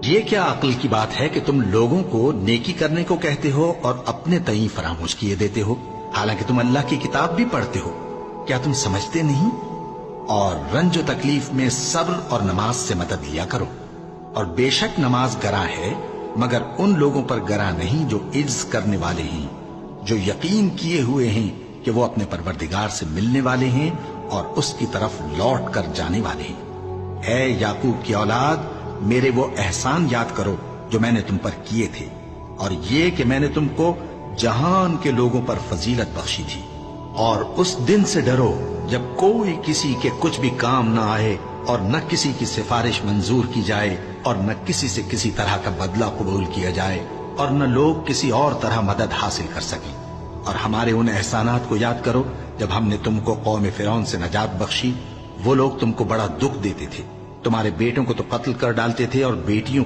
یہ کیا عقل کی بات ہے کہ تم لوگوں کو نیکی کرنے کو کہتے ہو اور اپنے تئیں فراموش کیے دیتے ہو، حالانکہ تم اللہ کی کتاب بھی پڑھتے ہو؟ کیا تم سمجھتے نہیں؟ اور رنج و تکلیف میں صبر اور نماز سے مدد لیا کرو، اور بے شک نماز گراں ہے مگر ان لوگوں پر گراں نہیں جو عجز کرنے والے ہیں، جو یقین کیے ہوئے ہیں کہ وہ اپنے پروردگار سے ملنے والے ہیں اور اس کی طرف لوٹ کر جانے والے ہیں۔ اے یعقوب کی اولاد، میرے وہ احسان یاد کرو جو میں نے تم پر کیے تھے، اور یہ کہ میں نے تم کو جہان کے لوگوں پر فضیلت بخشی تھی۔ اور اس دن سے ڈرو جب کوئی کسی کے کچھ بھی کام نہ آئے، اور نہ کسی کی سفارش منظور کی جائے، اور نہ کسی سے کسی طرح کا بدلہ قبول کیا جائے، اور نہ لوگ کسی اور طرح مدد حاصل کر سکیں۔ اور ہمارے ان احسانات کو یاد کرو جب ہم نے تم کو قوم فرعون سے نجات بخشی۔ وہ لوگ تم کو بڑا دکھ دیتے تھے، تمہارے بیٹوں کو تو قتل کر ڈالتے تھے اور بیٹیوں